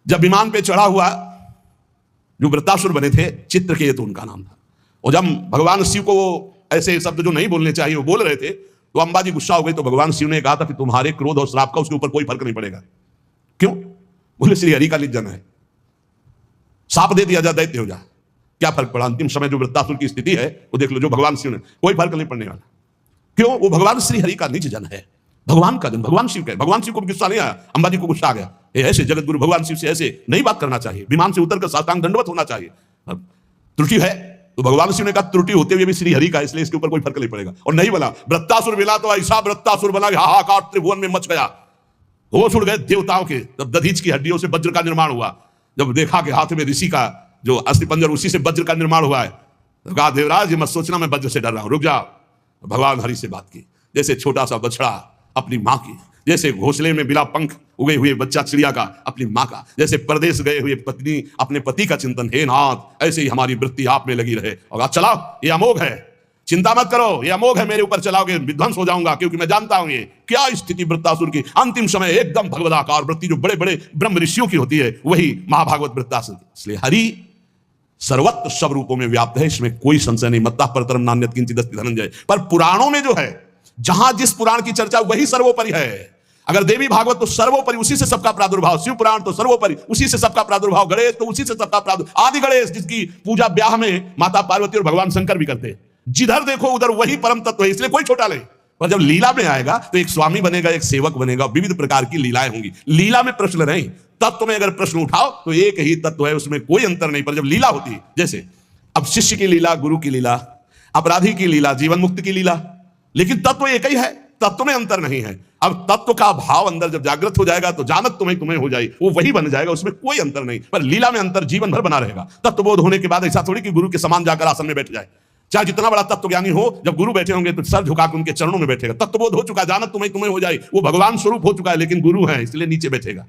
जब विमान पे चढ़ा हुआ जो वृत्तासुर बने थे, चित्रकेतु उनका नाम था, और जब भगवान शिव को वो ऐसे शब्द जो नहीं बोलने चाहिए वो बोल रहे थे, तो अंबा जी गुस्सा हो गई। तो भगवान शिव ने कहा था कि तुम्हारे क्रोध और श्राप का उसके ऊपर कोई फर्क नहीं पड़ेगा। क्यों? बोले श्री हरि का निजन है, साप दे दिया जा, दैत्य हो जा, क्या फर्क पड़ा? अंतिम समय जो वृत्तासुर की स्थिति है वो देख लो, जो भगवान शिव ने, कोई फर्क नहीं पड़ने वाला। क्यों? वो भगवान श्री हरि का निज जन है, भगवान का जन, भगवान शिव का है। भगवान शिव को गुस्सा नहीं आया, अंबा जी को गुस्सा आ गया। ऐसे जगत गुरु भगवान शिव से ऐसे नहीं बात करना चाहिए, विमान से उतरकर साष्टांग दंडवत होना चाहिए। त्रुटि है तो भगवान शिव ने कहा त्रुटि होते हुए भी श्री हरि का, इसलिए इसके ऊपर कोई फर्क नहीं पड़ेगा। और नहीं बोला वृत्तासुर मिला तो ऐसा वृत्तासुर बना, हाहाकार त्रिभुवन में मच गया, होश उड़ गए देवताओं के। तब दधीच की हड्डियों से वज्र का निर्माण हुआ, जब देखा कि हाथ में ऋषि का जो अस्थिपंजर, उसी से वज्र का निर्माण हुआ है, तो कहा देवराज ये मत सोचना मैं वज्र से डर रहा हूं, रुक जाओ। भगवान हरि से बात की, जैसे छोटा सा बछड़ा अपनी माँ की, जैसे घोंसले में बिना पंख उगे हुए बच्चा चिड़िया का अपनी माँ का, जैसे परदेश गए हुए पत्नी अपने पति का चिंतन, हे नाथ ऐसे ही हमारी वृत्ति आप में लगी रहे। और चलाओ, ये अमोघ है, चिंता मत करो, ये अमोघ है, मेरे ऊपर चलाओगे विध्वंस हो जाऊंगा, क्योंकि मैं जानता हूं ये क्या स्थिति वृत्तासुर की। अंतिम समय एकदम भगवदाकार वृत्ति जो बड़े बड़े ब्रह्म ऋषियों की होती है, वही महाभागवत वृत्तासुर। इसलिए हरि सर्वत्र सब रूपों में व्याप्त है, इसमें कोई संशय नहीं। मत्ता परतरम नान्यत् किंचित् अस्ति धनंजय। पर पुराणों में जो है, जहां जिस पुराण की चर्चा वही सर्वोपरि है। अगर देवी भागवत तो सर्वोपरि, उसी से सबका प्रादुर्भाव, शिव पुराण तो सर्वोपरि, उसी से सबका प्रादुर्भाव, गणेश तो उसी से सबका प्रादुर्भाव, आदि गणेश जिसकी पूजा ब्याह में माता पार्वती और भगवान शंकर भी करते हैं। जिधर देखो उधर वही परम तत्व है, इसलिए कोई छोटा नहीं। और जब लीला में आएगा तो एक स्वामी बनेगा, एक सेवक बनेगा, विविध प्रकार की लीलाएं होंगी। लीला में प्रश्न नहीं, तत्व में अगर प्रश्न उठाओ तो एक ही तत्व है, उसमें कोई अंतर नहीं। पर जब लीला होती है, जैसे अब शिष्य की लीला, गुरु की लीला, अपराधी की लीला, जीवन मुक्त की लीला, लेकिन तत्व एक ही है, तत्व में अंतर नहीं है। अब तत्व का भाव अंदर जब जागृत हो जाएगा तो जानत तुम्हें हो जाए, वो वही बन जाएगा, उसमें कोई अंतर नहीं। पर लीला में अंतर जीवन भर बना रहेगा। तत्वबोध होने के बाद ऐसा थोड़ी कि गुरु के समान जाकर आसन में बैठ जाए, चाहे जितना बड़ा तत्व ज्ञानी हो, जब गुरु बैठे होंगे तो सर झुकाकर उनके चरणों में बैठेगा। तत्वबोध हो चुका, जानत तुम्हें हो जाए, वो भगवान स्वरूप हो चुका है, लेकिन गुरु है इसलिए नीचे बैठेगा।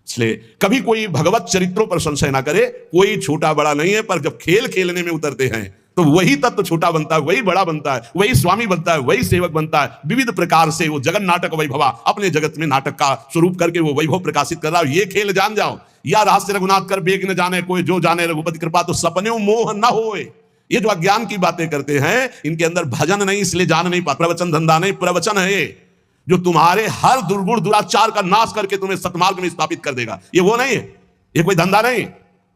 इसलिए कभी कोई भगवत चरित्रों पर संशय ना करे, कोई छोटा बड़ा नहीं है। पर जब खेल खेलने में उतरते हैं तो वही तत्व छोटा बनता है, वही बड़ा बनता है, वही स्वामी बनता है, वही सेवक बनता है। विविध प्रकार से वो जगन नाटक वैभवा अपने जगत में नाटक का स्वरूप करके वो वैभव प्रकाशित कर रहा है। ये खेल जान जाओ, या रहस्य रघुनाथ कर बेग न जाने कोई, जो जाने रघुपति कृपा तो सपने मोह न होए। ये जो अज्ञान की बातें करते हैं, इनके अंदर भजन नहीं, इसलिए जान नहीं पाते। प्रवचन धंधा नहीं, प्रवचन है ये जो तुम्हारे हर दुर्गुण दुराचार का नाश करके तुम्हें सतमार्ग में स्थापित कर देगा। ये वो नहीं है, ये कोई धंधा नहीं,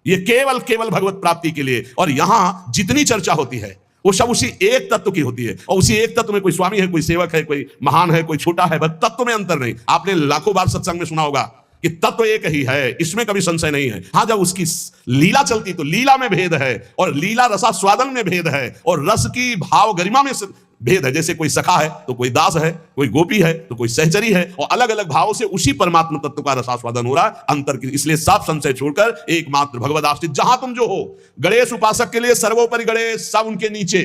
ये केवल भगवत प्राप्ति के लिए। और यहां जितनी चर्चा होती है वो सब उसी एक तत्व की होती है, और उसी एक तत्व में कोई स्वामी है, कोई सेवक है, कोई महान है, कोई छोटा है, बस तत्व में अंतर नहीं। आपने लाखों बार सत्संग में सुना होगा कि तत्व एक ही है, इसमें कभी संशय नहीं है। हाँ, जब उसकी लीला चलती तो लीला में भेद है, और लीला रसास्वादन में भेद है, और रस की भाव गरिमा में भेद है। जैसे कोई सखा है तो कोई दास है, कोई गोपी है तो कोई सहचरी है, और अलग अलग भावों से उसी परमात्मा तत्व का रसास्वादन हो रहा है अंतर की। इसलिए सब संशय छोड़कर एकमात्र भगवद आश्रित, जहां तुम जो हो। गणेश उपासक के लिए सर्वोपरि गणेश, सब उनके नीचे।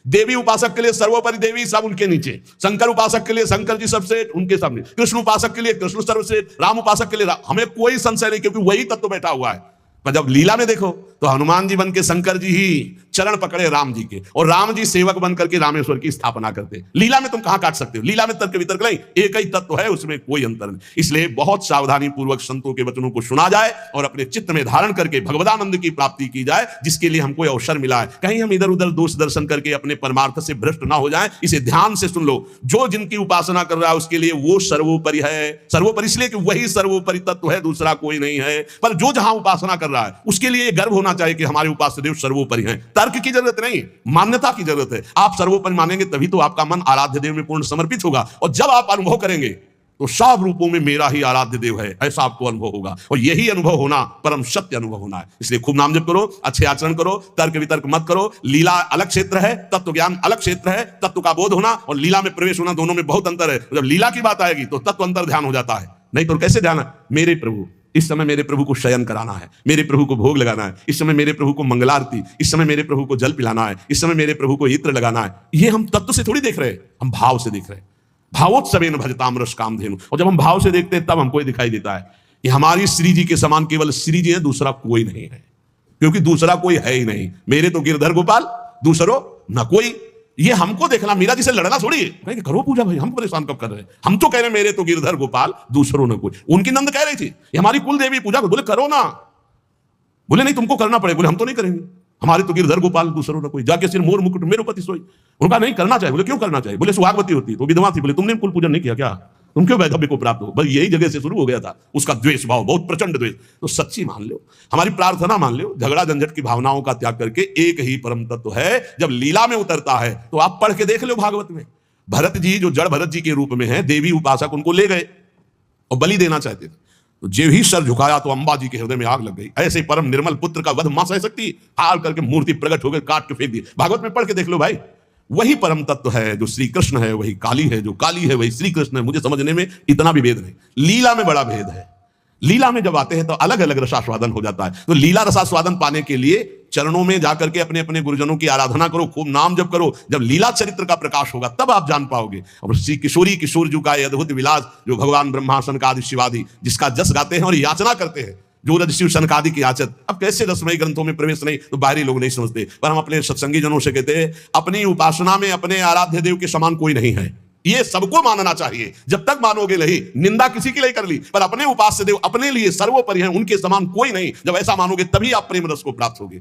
देवी उपासक के लिए सर्वोपरि देवी, सब उनके नीचे। शंकर उपासक के लिए शंकर जी सबसे उनके सामने। कृष्ण उपासक के लिए कृष्ण सर्वश्रेष्ठ, राम उपासक के लिए राम। हमें कोई संशय नहीं, क्योंकि वही तत्व बैठा हुआ है। पर जब लीला में देखो तो हनुमान जी बन के शंकर जी ही चरण पकड़े राम जी के, और राम जी सेवक बन करके रामेश्वर की स्थापना करते। लीला में तुम कहां काट सकते हो? लीला में तर्क वितर्क नहीं, एक ही तत्व है, उसमें कोई अंतर नहीं। इसलिए बहुत सावधानी पूर्वक संतों के वचनों को सुना जाए और अपने चित्त में धारण करके भगवदानंद की प्राप्ति की जाए, जिसके लिए हमको अवसर मिला है। कहीं हम इधर उधर दोष दर्शन करके अपने परमार्थ से भ्रष्ट ना हो जाए, इसे ध्यान से सुन लो। जो जिनकी उपासना कर रहा है उसके लिए वो सर्वोपरि है। सर्वोपरि इसलिए कि वही सर्वोपरि तत्व है, दूसरा कोई नहीं है। पर जो जहां उपासना कर रहा है उसके लिए गर्व होना चाहिए कि हमारे उपास्य देव सर्वोपरि हैं। तर्क की जरूरत नहीं, मान्यता की जरूरत है। आप सर्वोपरि मानेंगे तभी तो आपका मन आराध्य देव में पूर्ण समर्पित होगा, और जब आप अनुभव करेंगे तो सब रूपों में मेरा ही आराध्य देव है, ऐसा आपको अनुभव होगा। और यही अनुभव होना परम सत्य अनुभव होना है। इसलिए खूब नाम जप करो, अच्छे आचरण करो, तर्क वितर्क मत करो। लीला अलग क्षेत्र है, तत्व ज्ञान अलग क्षेत्र है। तत्व का बोध होना और लीला में प्रवेश होना, दोनों में बहुत अंतर है। जब लीला की बात आएगी तो तत्व अंतर ध्यान हो जाता है, नहीं तो कैसे ध्यान है? मेरे प्रभु, इस समय मेरे प्रभु को शयन कराना है, मेरे प्रभु को भोग लगाना है, इस समय मेरे प्रभु को मंगलारती, इस समय मेरे प्रभु को जल पिलाना है, इस समय मेरे प्रभु को इत्र लगाना है। ये हम तत्व से थोड़ी देख रहे हैं, हम भाव से देख रहे हैं। भावोत्सवेन भजताम रस कामधेनु। और जब हम भाव से देखते हैं तब हमको ये दिखाई देता है कि हमारी श्री जी के समान केवल श्री जी है, दूसरा कोई नहीं है, क्योंकि दूसरा कोई है ही नहीं। मेरे तो गिरधर गोपाल, दूसरो न कोई। ये हमको देखना, मीरा जी से लड़ना छोड़िए, कहेंगे करो पूजा भाई, हमको परेशान कब कर रहे हैं? हम तो कह रहे हैं मेरे तो गिरधर गोपाल दूसरों ने कोई। उनकी नंद कह रही थी ये हमारी कुल देवी पूजा को, बोले करो ना, बोले नहीं तुमको करना पड़ेगा, बोले हम तो नहीं करेंगे, हमारे तो गिरधर गोपाल दूसरों ने कोई। जाके सिर मोर मुकुट मेरो पति सोई, उनका नहीं करना चाहिए। बोले क्यों करना चाहिए? बोले सुहागवती होती तो विधवा थी। बोले तुमने कुल पूजन नहीं किया क्या? तुम क्यों वैधव्य को प्राप्त हो? बस यही जगह से शुरू हो गया था उसका द्वेष भाव, बहुत प्रचंड द्वेष। तो सच्ची मान लो, हमारी प्रार्थना मान लो, झगड़ा झंझट की भावनाओं का त्याग करके एक ही परम तत्व है जब लीला में उतरता है। तो आप पढ़ के देख लो भागवत में, भरत जी जो जड़ भरत जी के रूप में है, देवी उपासक उनको ले गए और बलि देना चाहते थे, तो जो ही सर झुकाया तो अंबा जी के हृदय में आग लग गई। ऐसे परम निर्मल पुत्र का वध मां सह सकती? हाल करके मूर्ति प्रकट हो गई, काट के फेंक दी। भागवत में पढ़ के देख लो भाई, वही परम तत्व है जो श्री कृष्ण है, वही काली है, जो काली है वही श्री कृष्ण है। मुझे समझने में इतना भी भेद नहीं, लीला में बड़ा भेद है। लीला में जब आते हैं तो अलग अलग रसास्वादन हो जाता है। तो लीला रसास्वादन पाने के लिए चरणों में जाकर के अपने अपने गुरुजनों की आराधना करो, खूब नाम जप करो। जब लीला चरित्र का प्रकाश होगा तब आप जान पाओगे। और श्री किशोरी किशोर जी का अद्भुत विलास, जो भगवान ब्रह्मा सनकादि शिवादि जिसका जस गाते हैं और याचना करते हैं, जो रज शिव सनकादि की याचत। अब कैसे रसमयी ग्रंथों में प्रवेश नहीं, तो बाहरी लोग नहीं समझते, पर हम अपने सत्संगी जनों से कहते हैं अपनी उपासना में अपने आराध्य देव के समान कोई नहीं है। ये सबको मानना चाहिए। जब तक मानोगे नहीं, निंदा किसी की नहीं कर ली, पर अपने उपास्य देव अपने लिए सर्वोपरि हैं, उनके समान कोई नहीं। जब ऐसा मानोगे तभी आप प्रेम रस को प्राप्त होगे।